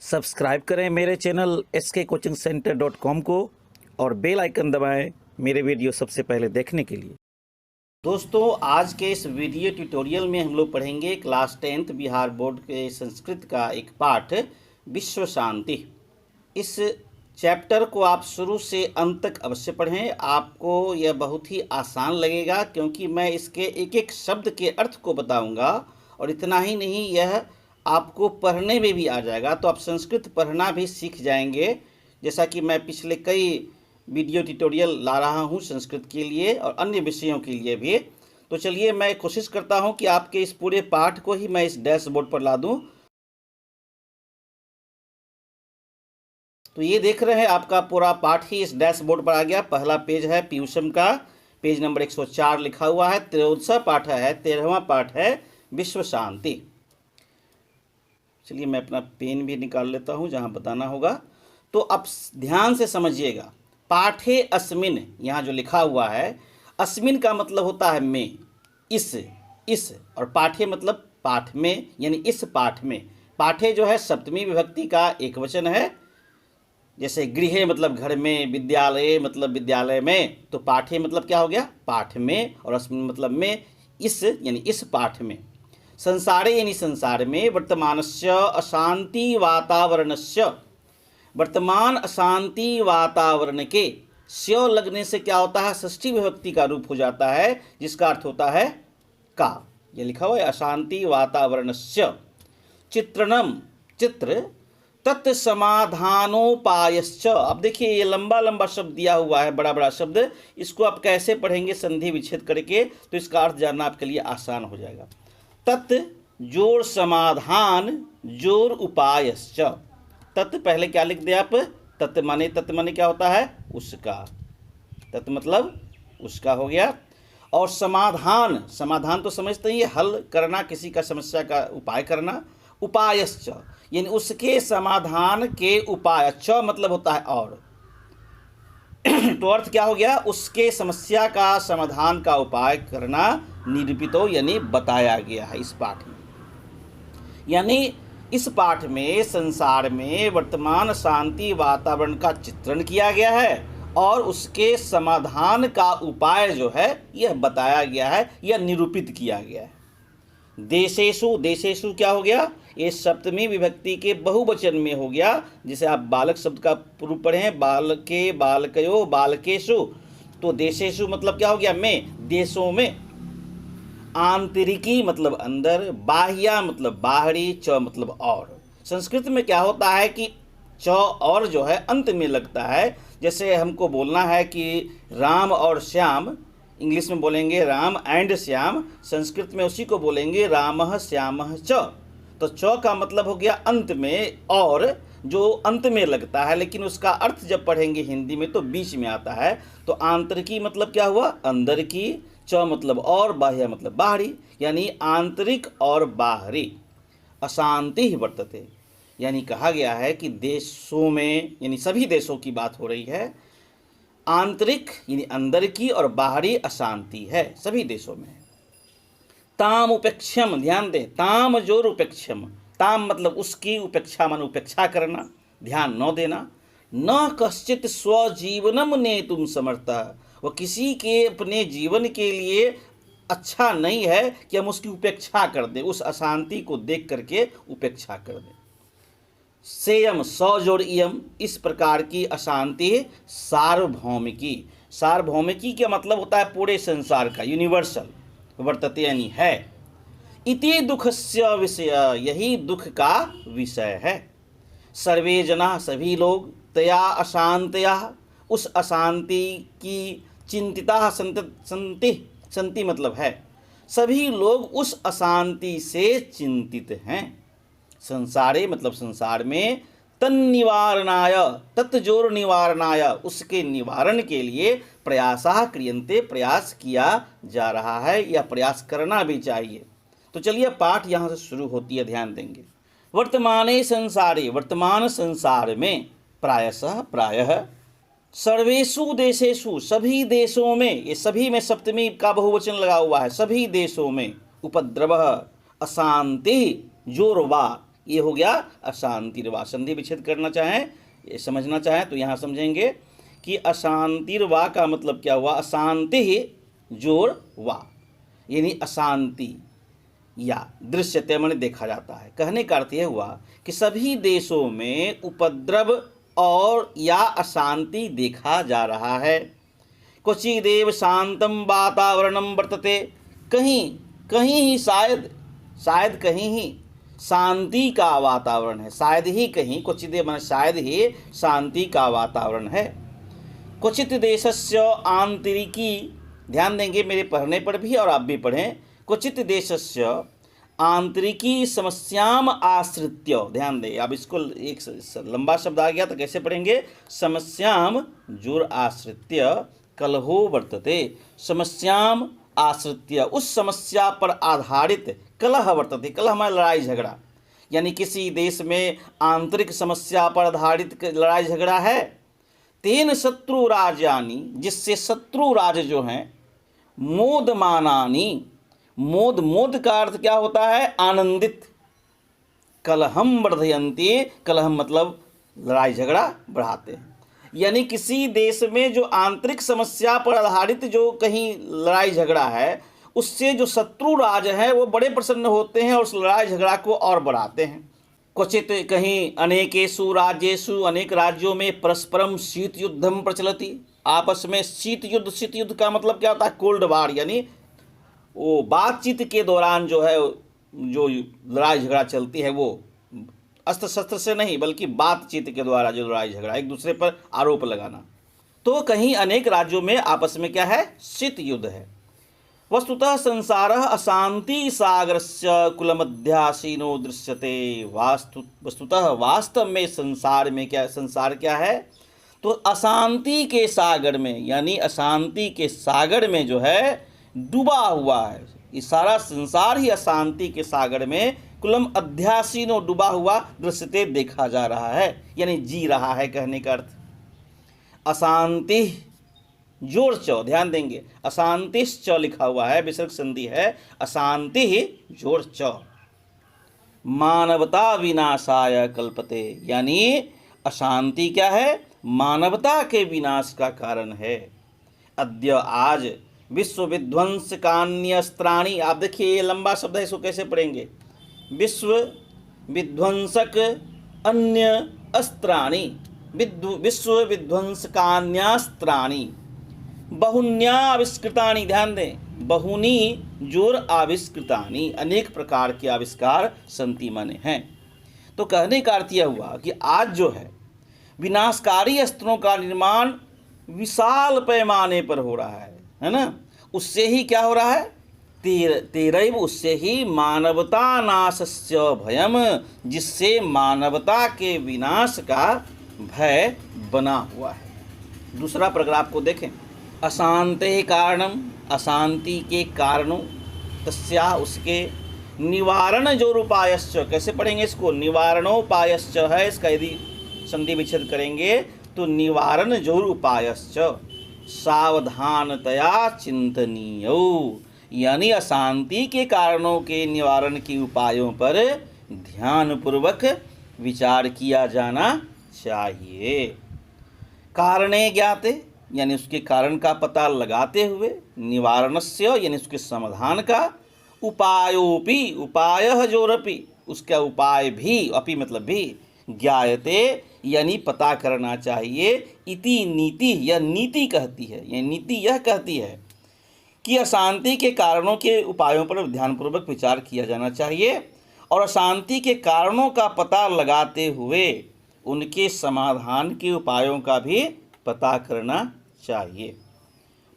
Subscribe करें मेरे channel skcoachingcenter.com को और बेल आइकन दबाएं मेरे वीडियो सबसे पहले देखने के लिए। दोस्तों, आज के इस वीडियो ट्यूटोरियल में हम लोग पढ़ेंगे क्लास 10th बिहार बोर्ड के संस्कृत का एक पाठ विश्व शांति। इस चैप्टर को आप शुरू से अंत तक अवश्य पढ़ें। आपको यह बहुत ही आसान लगेगा क्योंकि मैं इसके एक एक शब्द के अर्थ को बताऊंगा और इतना ही नहीं, यह आपको पढ़ने में भी आ जाएगा, तो आप संस्कृत पढ़ना भी सीख जाएंगे। जैसा कि मैं पिछले कई वीडियो ट्यूटोरियल ला रहा हूं संस्कृत के लिए और अन्य विषयों के लिए भी। तो चलिए, मैं कोशिश करता हूं कि आपके इस पूरे पाठ को ही मैं इस डैशबोर्ड पर ला दूं। तो ये देख रहे हैं, आपका पूरा पाठ ही इस डैशबोर्ड पर आ गया। पहला पेज है पीयूषम का, पेज नंबर 104 लिखा हुआ है। 13वां पाठ है, 13वां पाठ है विश्व शांति। चलिए, मैं अपना पेन भी निकाल लेता हूं जहां बताना होगा। तो अब ध्यान से समझिएगा। पाठे अस्मिन, यहाँ जो लिखा हुआ है, अस्मिन का मतलब होता है में, इस, और पाठे मतलब पाठ में, यानी इस पाठ में। पाठे जो है सप्तमी विभक्ति का एक वचन है। जैसे गृह मतलब घर में, विद्यालय मतलब विद्यालय में, तो पाठे मतलब क्या हो गया? पाठ में, और अस्मिन मतलब में, इस यानी इस पाठ में। संसारे यानी संसार में, वर्तमानस्य अशांति वातावरणस्य, वर्तमान अशांति वातावरण के, स्यो लगने से क्या होता है? षष्ठी विभक्ति का रूप हो जाता है, जिसका अर्थ होता है का। ये लिखा हुआ है अशांति वातावरणस्य। चित्रणम, चित्र, तत्समाधानोपायश्च। अब देखिए, ये लंबा लंबा शब्द दिया हुआ है, बड़ा बड़ा शब्द। इसको आप कैसे पढ़ेंगे संधि विच्छेद करके, तो इसका अर्थ जानना आपके लिए आसान हो जाएगा। तत् जोर समाधान, जोर उपायश्च। तत् पहले क्या लिख दिया आप? तत् माने क्या होता है? उसका। तत् मतलब उसका हो गया। और समाधान, समाधान तो समझते ही, हल करना, किसी का समस्या का उपाय करना। उपायश्च यानी उसके समाधान के उपाय। च मतलब होता है और। तो अर्थ क्या हो गया? उसके समस्या का समाधान का उपाय करना निरूपितो यानी बताया गया है इस पाठ में। यानी इस पाठ में संसार में वर्तमान शांति वातावरण का चित्रण किया गया है और उसके समाधान का उपाय जो है यह बताया गया है, यह निरूपित किया गया है। देशेषु, देशेषु क्या हो गया? ये सप्तमी विभक्ति के बहुवचन में हो गया। जैसे आप बालक शब्द का रूप पढ़े, बालके, बालकयो, बालकेषु। तो देशेषु मतलब क्या हो गया? में, देशों में। आंतरिकी मतलब अंदर, बाह्या मतलब बाहरी, च मतलब और। संस्कृत में क्या होता है कि च और जो है अंत में लगता है। जैसे हमको बोलना है कि राम और श्याम, इंग्लिश में बोलेंगे राम एंड श्याम, संस्कृत में उसी को बोलेंगे रामः श्यामः च। तो च का मतलब हो गया अंत में, और जो अंत में लगता है, लेकिन उसका अर्थ जब पढ़ेंगे हिंदी में तो बीच में आता है। तो आंतरिकी मतलब क्या हुआ? अंदर की। च मतलब और, बाह्य मतलब बाहरी, यानी आंतरिक और बाहरी। अशांति ही वर्तते, यानी कहा गया है कि देशों में, यानी सभी देशों की बात हो रही है, आंतरिक यानी अंदर की और बाहरी अशांति है सभी देशों में। ताम उपेक्षम, ध्यान दें, ताम जोर उपेक्षम। ताम मतलब उसकी, उपेक्षा मन उपेक्षा करना, ध्यान न देना। न कश्चित स्वजीवनम ने तुम समर्था, वह किसी के अपने जीवन के लिए अच्छा नहीं है कि हम उसकी उपेक्षा कर दें, उस अशांति को देख करके उपेक्षा कर दें। सेयम, सौ जोड़ इयम, इस प्रकार की अशांति सार्वभौमिकी। सार्वभौमिकी का मतलब होता है पूरे संसार का, यूनिवर्सल। वर्तते यानी है। इति दुखस्य विषय, यही दुख का विषय है। सर्वे जना, सभी लोग, तया अशांतया, उस अशांति की, चिंतिता संति, संति मतलब है, सभी लोग उस अशांति से चिंतित हैं। संसारे मतलब संसार में, तन्निवारणाय, तत्जोर निवारणाय, उसके निवारण के लिए प्रयासः क्रियन्ते, प्रयास किया जा रहा है या प्रयास करना भी चाहिए। तो चलिए, पाठ यहाँ से शुरू होती है, ध्यान देंगे। वर्तमाने संसारे, वर्तमान संसार में, प्रायशः प्रायः, सर्वेषु देशेषु, सभी देशों में, ये सभी में सप्तमी का बहुवचन लगा हुआ है, सभी देशों में, उपद्रव अशांति जोरवा, ये हो गया अशांतिर्वा। संधि विच्छेद करना चाहें, ये समझना चाहें तो यहाँ समझेंगे कि अशांतिर्वा का मतलब क्या हुआ, अशांति जोड़ वा, यानी अशांति या दृश्यते माने देखा जाता है। कहने का अर्थ यह हुआ कि सभी देशों में उपद्रव और या अशांति देखा जा रहा है। क्वचिदेव शांतम वातावरणम वर्तते, कहीं कहीं ही शायद कहीं ही शांति का वातावरण है, शायद ही कहीं, क्वचिदेव माने शायद ही शांति का वातावरण है। क्वचित देशस्य आंतरिकी, ध्यान देंगे मेरे पढ़ने पर भी और आप भी पढ़ें, क्वचित देशस्य आंतरिकी समस्याम आश्रित्य, ध्यान दें। अब इसको एक लंबा शब्द आ गया तो कैसे पढ़ेंगे, समस्याम जोर आश्रित्य कलहो वर्तते, समस्याम आश्रित्य, उस समस्या पर आधारित कलह वर्तते, कलह हमारा लड़ाई झगड़ा, यानी किसी देश में आंतरिक समस्या पर आधारित लड़ाई झगड़ा है। तेन शत्रु राज्यानि, जिससे शत्रु राज्य जो हैं, मोदमानानि, मोद का अर्थ क्या होता है, आनंदित, कलहम वर्धयन्ति, कलहम मतलब लड़ाई झगड़ा बढ़ाते हैं। यानी किसी देश में जो आंतरिक समस्या पर आधारित जो कहीं लड़ाई झगड़ा है, उससे जो शत्रु राज्य है वो बड़े प्रसन्न होते हैं और उस लड़ाई झगड़ा को और बढ़ाते हैं। क्वचित कहीं अनेकेषु राज्येषु, अनेक राज्यों में परस्परम शीत युद्धम प्रचलति, आपस में शीत युद्ध का मतलब क्या होता है, कोल्ड वार, यानी वो बातचीत के दौरान जो है जो लड़ाई झगड़ा चलती है वो अस्त्र शस्त्र से नहीं बल्कि बातचीत के द्वारा जो लड़ाई झगड़ा, एक दूसरे पर आरोप लगाना। तो कहीं अनेक राज्यों में आपस में क्या है, शीत युद्ध है। वस्तुतः संसारः अशांति सागरस्य कुलमध्यासीनो दृश्यते, वस्तुतः वास्तव में संसार में क्या, संसार क्या है, तो अशांति के सागर में, यानी अशांति के सागर में जो है डूबा हुआ है। ये सारा संसार ही अशांति के सागर में कुलम अध्यासीनो डूबा हुआ दृश्यते देखा जा रहा है, यानी जी रहा है। कहने का अर्थ अशांति जोर च, ध्यान देंगे अशांतिश्च लिखा हुआ है, विसर्ग संधि है, अशांति जोर च, मानवता विनाशाय कल्पते, यानी अशांति क्या है, मानवता के विनाश का कारण है। अद्य आज विश्व विध्वंस कान्यस्त्राणी, आप देखिए ये लंबा शब्द है, इसको कैसे पढ़ेंगे, विश्व विध्वंसक अन्य अस्त्राणी, विश्व विध्वंस कान्यास्त्राणी बहुन्या आविष्कृतानि, ध्यान दें, बहुनी जोर आविष्कृतानि, अनेक प्रकार के आविष्कार संति माने हैं। तो कहने का अर्थ यह हुआ कि आज जो है विनाशकारी अस्त्रों का निर्माण विशाल पैमाने पर हो रहा है ना, उससे ही क्या हो रहा है, तेरैव, उससे ही मानवता नाशस्य भयम, जिससे मानवता के विनाश का भय बना हुआ है। दूसरा पैराग्राफ को देखें, अशांति कारणम, अशांति के कारणों, तस्या उसके, निवारण जो उपायश्च, कैसे पढ़ेंगे इसको, निवारणोपायश्च है, इसका यदि संधि विच्छेद करेंगे तो निवारण जो उपायश्च सावधानतया चिंतनीय, यानी अशांति के कारणों के निवारण के उपायों पर ध्यानपूर्वक विचार किया जाना चाहिए। कारणे ज्ञाते, यानी उसके कारण का पता लगाते हुए, निवारणस्य यानी उसके समाधान का, उपायोपि, उपायः जोरपि, उसका उपाय भी, अपि मतलब भी, ज्ञायते यानी पता करना चाहिए, इति नीति, यह नीति कहती है, यह नीति यह कहती है कि अशांति के कारणों के उपायों पर ध्यानपूर्वक विचार किया जाना चाहिए और अशांति के कारणों का पता लगाते हुए उनके समाधान के उपायों का भी पता करना चाहिए।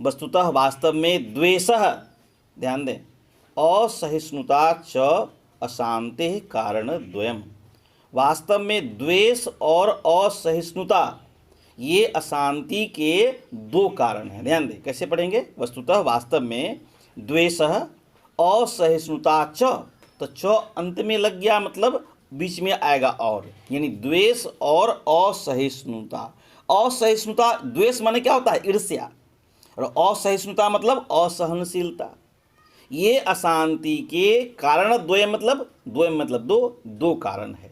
वस्तुतः वास्तव में द्वेषः, ध्यान दें, असहिष्णुता च अशांति कारण द्वयम्, वास्तव में द्वेष और असहिष्णुता ये अशांति के दो कारण हैं। ध्यान दें, कैसे पढ़ेंगे, वस्तुतः वास्तव में द्वेषः असहिष्णुता च, तो च अंत में लग गया मतलब बीच में आएगा और, यानी द्वेष और असहिष्णुता। असहिष्णुता, द्वेष माने क्या होता है, ईर्ष्या, और असहिष्णुता मतलब असहनशीलता, ये अशांति के कारण द्वयम मतलब दो कारण है।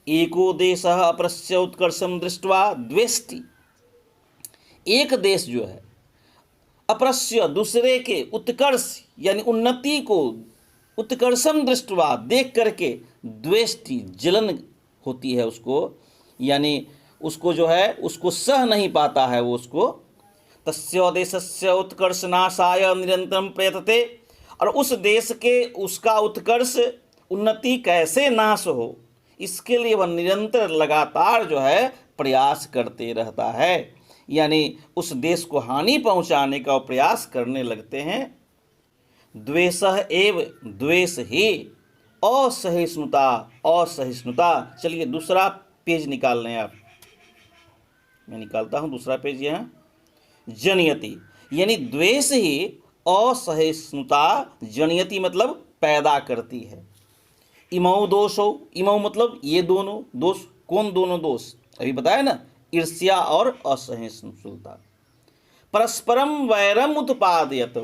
एको देशः अपरस्य उत्कर्षम दृष्ट्वा द्वेष्टि। एक देश जो है अपरस्य दूसरे के उत्कर्ष यानी उन्नति को उत्कर्षम दृष्ट्वा देख करके द्वेष्टि जलन होती है उसको, यानी उसको जो है उसको सह नहीं पाता है वो उसको। तस्य देशस्य उत्कर्षनाशाय निरंतरम प्रयतते। और उस देश के उसका उत्कर्ष उन्नति कैसे नाश हो इसके लिए वह निरंतर लगातार जो है प्रयास करते रहता है, यानी उस देश को हानि पहुंचाने का प्रयास करने लगते हैं। द्वेषः एव द्वेष ही असहिष्णुता असहिष्णुता। चलिए दूसरा पेज निकाल लें आप, मैं निकालता हूं दूसरा पेज। यहाँ जनयति यानी द्वेष ही असहिष्णुता जनयति मतलब पैदा करती है। इमौ दोषो, इमौ मतलब ये दोनों दोष। कौन दोनों दोष? अभी बताया ना, ईर्ष्या और असहिष्णुता। परस्परम वैरम उत्पादयत,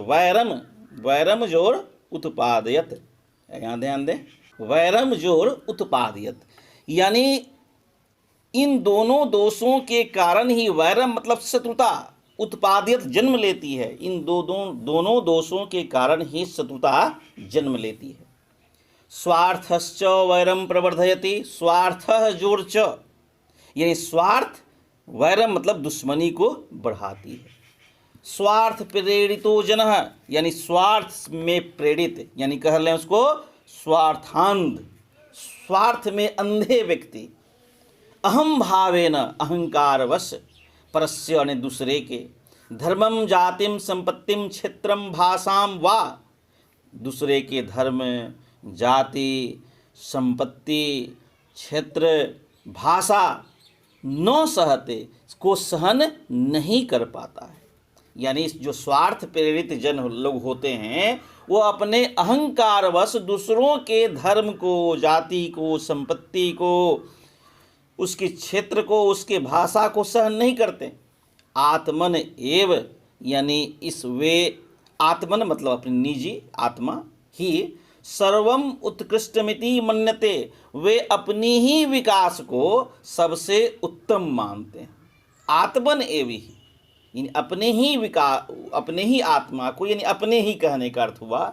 वैरम जोड़ उत्पादयत, यहाँ ध्यान दें, वैरम जोड़ उत्पादयत, यानी इन दोनों दोषों के कारण ही वैरम मतलब शत्रुता उत्पादित जन्म लेती है। इन दोनों दोषों के कारण ही शत्रुता जन्म लेती है। स्वार्थश्च वैरम प्रवर्धयति, स्वार्थः जोड़ च, यानी स्वार्थ वैरम मतलब दुश्मनी को बढ़ाती है। स्वार्थ प्रेरितो जनः यानी स्वार्थ में प्रेरित, यानी कह लें उसको स्वार्थांध, स्वार्थ में अंधे व्यक्ति। अहम भावेन अहंकारवश परस्य यानी दूसरे के, धर्मम जातिम संपत्तिम क्षेत्रम भाषाम वा, दूसरे के धर्म जाति संपत्ति क्षेत्र भाषा न सहते को सहन नहीं कर पाता है। यानी जो स्वार्थ प्रेरित जन लोग होते हैं वो अपने अहंकारवश दूसरों के धर्म को, जाति को, संपत्ति को, उसके क्षेत्र को, उसके भाषा को सहन नहीं करते। आत्मन एव यानी इस वे, आत्मन मतलब अपनी निजी आत्मा ही, सर्वम उत्कृष्टमिति मन्यते, वे अपनी ही विकास को सबसे उत्तम मानते हैं। आत्मन एव ही यानी अपने ही आत्मा को, यानी अपने ही कहने का अर्थ हुआ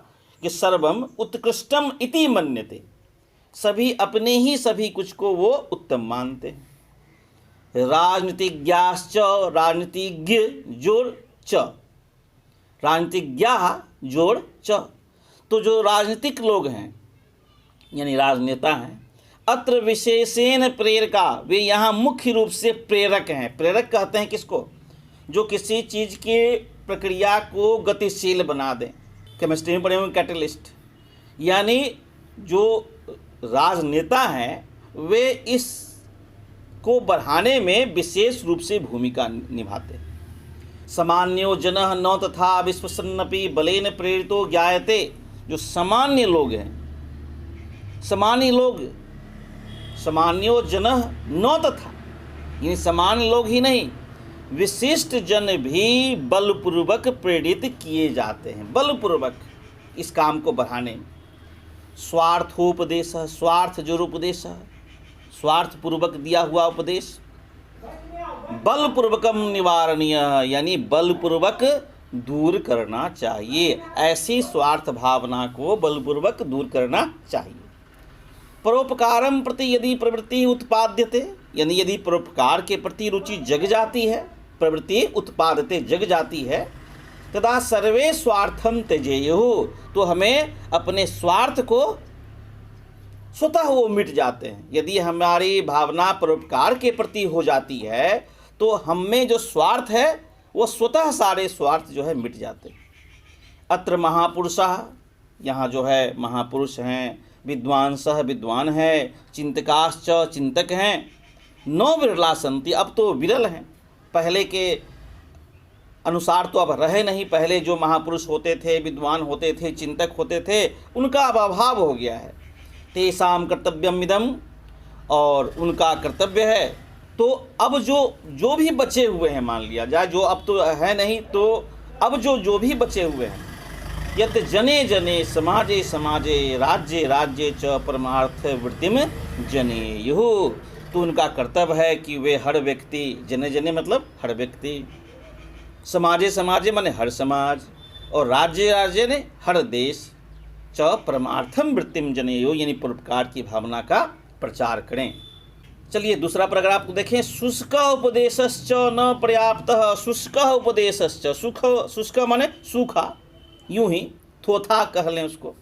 कि सर्वम उत्कृष्टम इति मन्यते, सभी अपने ही सभी कुछ को वो उत्तम मानते हैं। राजनीतिज्ञाश्च, राजनीतिज्ञ जोड़ च, राजनीतिज्ञा जोड़ च, तो जो राजनीतिक लोग हैं यानी राजनेता हैं, अत्र विशेषेण प्रेरका, वे यहाँ मुख्य रूप से प्रेरक हैं। प्रेरक कहते हैं किसको? जो किसी चीज़ की प्रक्रिया को गतिशील बना दें। केमिस्ट्री में पढ़े होंगे कैटलिस्ट, यानी जो राजनेता हैं वे इस को बढ़ाने में विशेष रूप से भूमिका निभाते हैं। सामान्यो जनः न तथा विश्वसन्नपि बलेन प्रेरितो ज्ञायते, जो सामान्य लोग हैं, सामान्यो जनः न तथा यानी सामान्य लोग ही नहीं, विशिष्ट जन भी बलपूर्वक प्रेरित किए जाते हैं, बलपूर्वक इस काम को बढ़ाने में। स्वार्थोपदेश, स्वार्थ जो उपदेश है, स्वार्थपूर्वक दिया हुआ उपदेश। बलपूर्वकम निवारणीय यानी बलपूर्वक दूर करना चाहिए, ऐसी स्वार्थ भावना को बलपूर्वक दूर करना चाहिए। परोपकारम प्रति यदि प्रवृत्ति उत्पाद्यते, यानी यदि परोपकार के प्रति रुचि जग जाती है, प्रवृत्ति उत्पादते जग जाती है, तदा सर्वे स्वार्थम त्यजेयुः, तो हमें अपने स्वार्थ को स्वतः वो मिट जाते हैं। यदि हमारी भावना परोपकार के प्रति हो जाती है तो हम में जो स्वार्थ है वो स्वतः सारे स्वार्थ जो है मिट जाते हैं। अत्र महापुरुषः, यहाँ जो है महापुरुष हैं, विद्वांसः विद्वान है, चिंतकाश्च चिंतक हैं, न विरला सन्ति, अब तो विरल हैं, पहले के अनुसार तो अब रहे नहीं। पहले जो महापुरुष होते थे, विद्वान होते थे, चिंतक होते थे, उनका अब अभाव हो गया है। तेषां कर्तव्यम इदम, और उनका कर्तव्य है। तो अब जो भी बचे हुए हैं, मान लिया जाए जो अब तो है नहीं, तो अब जो भी बचे हुए हैं यत् जने जने समाजे समाजे राज्ये राज्ये च परमार्थ वृत्तिम जनेयुः। तो उनका कर्तव्य है कि वे हर व्यक्ति, जने जने मतलब हर व्यक्ति, समाजे समाजे माने हर समाज, और राज्य राज्य ने हर देश, च परमार्थम वृत्तिम जनेयुः यानी परोपकार की भावना का प्रचार करें। चलिए दूसरा पैराग्राफ को देखें। शुष्क उपदेशश्च न पर्याप्तः। शुष्क उपदेशश्च, शुष्क माने सूखा, यूं ही थोथा कह लें उसको।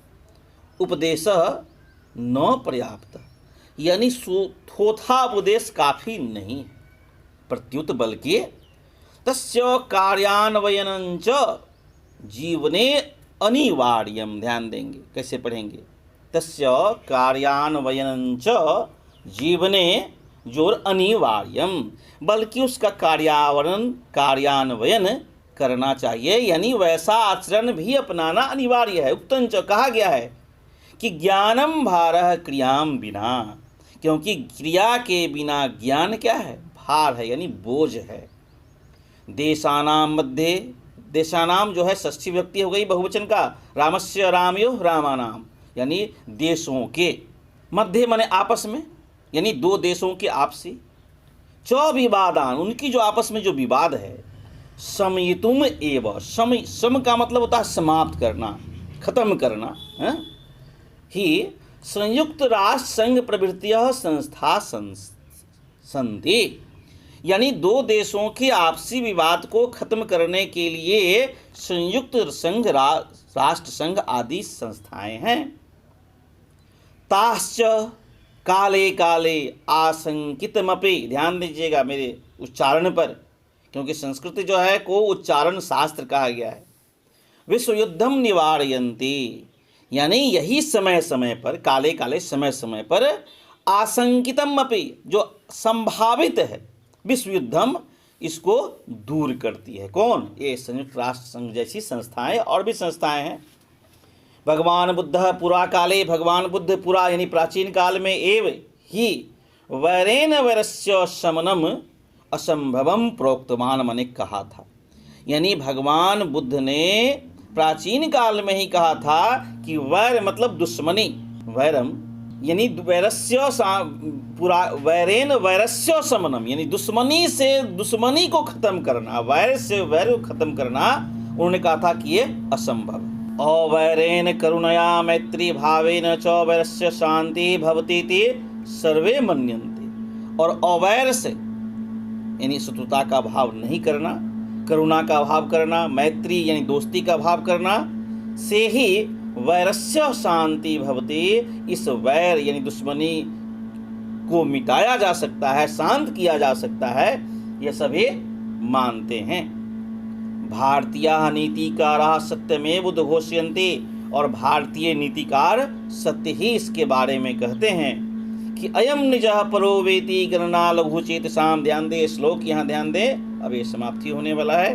उपदेश न पर्याप्त यानी थोथा उपदेश काफ़ी नहीं, प्रत्युत बल्कि तस्य कार्यान्वयनं च जीवने अनिवार्यम। ध्यान देंगे कैसे पढ़ेंगे। तस्य कार्यान्वयनं च जीवने जोर अनिवार्यम, बल्कि उसका कार्यान्वयन करना चाहिए, यानी वैसा आचरण भी अपनाना अनिवार्य है। उक्तंच कहा गया है कि ज्ञानम भारः क्रियाम बिना, क्योंकि क्रिया के बिना ज्ञान क्या है, भार है यानी बोझ है। देशानाम मध्य, देशानाम जो है षष्ठी विभक्ति हो गई बहुवचन का, रामस्य रामयो रामानाम यानी देशों के, मध्य माने आपस में यानी दो देशों के आपसी, च विवादान उनकी जो आपस में जो विवाद है, शमयितुम एव, सम का मतलब होता है समाप्त करना, खत्म करना है? ही संयुक्त राष्ट्र संघ प्रभृतियः संस्था संधि, यानी दो देशों के आपसी विवाद को खत्म करने के लिए संयुक्त संघ राष्ट्र संघ आदि संस्थाएं हैं। ताश्च काले काले आशंकितमपि, ध्यान दीजिएगा मेरे उच्चारण पर, क्योंकि संस्कृत जो है को उच्चारण शास्त्र कहा गया है। विश्व युद्धम निवारयन्ति यानी यही समय समय पर, काले काले समय समय पर, आशंकितम अपि जो संभावित है, विश्व युद्धम इसको दूर करती है। कौन? ये संयुक्त राष्ट्र संघ जैसी संस्थाएं और भी संस्थाएं हैं। भगवान बुद्ध पुरा काले, भगवान बुद्ध पुरा यानी प्राचीन काल में, एव ही वैरेन वैरस्य शमनम असंभवम प्रोक्तमान मैंने कहा था, यानी भगवान बुद्ध ने प्राचीन काल में ही कहा था कि वैर मतलब दुश्मनी, वैरम यानी वैरस्य पुरा, वैरेन वैरस्य शमनम यानी दुश्मनी से दुश्मनी को खत्म करना, वैर से वैर को खत्म करना, उन्होंने कहा था कि ये असंभव। अवैरेन करुणया मैत्री भावेन च वैरस्य शांति भवति इति सर्वे मन्यन्ते। और अवैर से यानी शत्रुता का भाव नहीं करना, करुणा का भाव करना, मैत्री यानी दोस्ती का भाव करना से ही वैरस्य शांति भवति, इस वैर यानी दुश्मनी को मिटाया जा सकता है, शांत किया जा सकता है, ये सभी मानते हैं। भारतीय नीतिकाराः सत्यमेव उद्घोषयन्ति, और भारतीय नीतिकार सत्य ही इसके बारे में कहते हैं कि अयम निजः परो वेति गणना लघु चेतसाम। ध्यान दे श्लोक, यहाँ ध्यान दें, अब ये समाप्ति होने वाला है,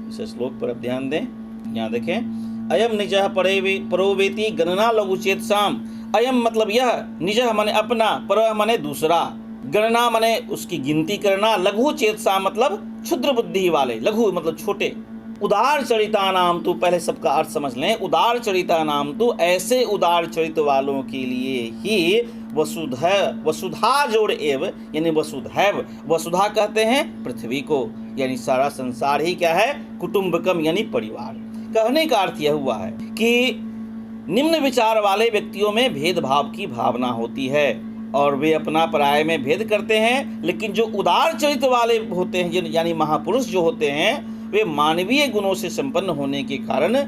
इस श्लोक पर अब ध्यान दें। यहाँ देखें, अयम निजः परो वेति गणना लघु चेतसाम। अयम मतलब यह, निजः माने अपना, पर माने दूसरा, गणना माने उसकी गिनती करना, लघु चेतसा मतलब क्षुद्र बुद्धि वाले, लघु मतलब छोटे। उदार चरिता नाम तो, पहले सबका अर्थ समझ लें, उदार चरिता नाम तो ऐसे उदार चरित वालों के लिए ही वसुधा जोड़ एव यानी वसुधैव, वसुधा कहते हैं पृथ्वी को, यानी सारा संसार ही क्या है, कुटुंबकम यानी परिवार। कहने का अर्थ यह हुआ है कि निम्न विचार वाले व्यक्तियों में भेदभाव की भावना होती है और वे अपना पराये में भेद करते हैं, लेकिन जो उदार चरित्र वाले होते हैं यानी महापुरुष जो होते हैं, वे मानवीय गुणों से संपन्न होने के कारण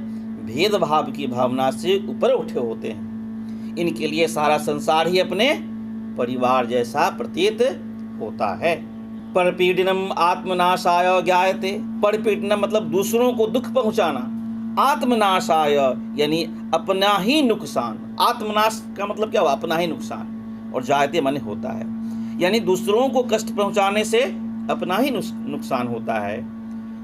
भेदभाव की भावना से ऊपर उठे होते हैं। इनके लिए सारा संसार ही अपने परिवार जैसा प्रतीत होता है। परपीडनम आत्मनाशाय ज्ञायते, परपीडनम मतलब दूसरों को दुख पहुंचाना, आत्मनाशाय यानी अपना ही नुकसान, आत्मनाश का मतलब क्या हुआ, अपना ही नुकसान, और जायते माने होता है, यानी दूसरों को कष्ट पहुंचाने से अपना ही नुकसान होता है।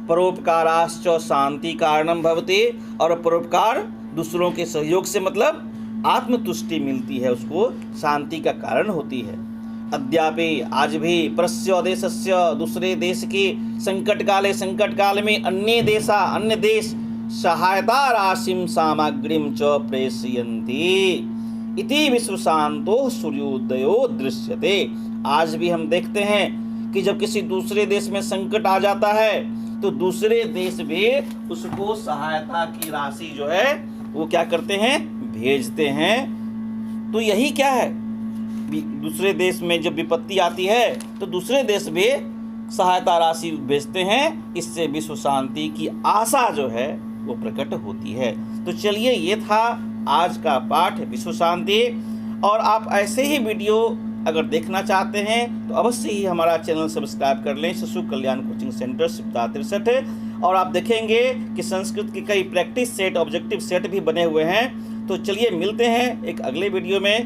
परोपकाराश्च शांति कारणम भवति, और परोपकार दूसरों के सहयोग से मतलब आत्मतुष्टि मिलती है, उसको शांति का कारण होती है। अद्यापि आज भी परस्य देशस्य दूसरे देश के संकट काल में अन्य देश सहायता राशिम सामग्रीम च प्रेषयन्ति इति विश्वशांतो सूर्योदयो दृश्यते। आज भी हम देखते हैं कि जब किसी दूसरे देश में संकट आ जाता है तो दूसरे देश भी उसको सहायता की राशि जो है वो क्या करते हैं, भेजते हैं। तो यही क्या है, दूसरे देश में जब विपत्ति आती है तो दूसरे देश भी सहायता राशि भेजते हैं। इससे विश्व शांति की आशा जो है वो प्रकट होती है। तो चलिए, ये था आज का पाठ विश्व शांति। और आप ऐसे ही वीडियो अगर देखना चाहते हैं तो अवश्य ही हमारा चैनल सब्सक्राइब कर लें, शिशु कल्याण कोचिंग सेंटर सिद्धा 63। और आप देखेंगे कि संस्कृत के कई प्रैक्टिस सेट, ऑब्जेक्टिव सेट भी बने हुए हैं। तो चलिए मिलते हैं एक अगले वीडियो में।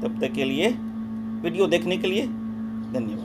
तब तक के लिए वीडियो देखने के लिए धन्यवाद।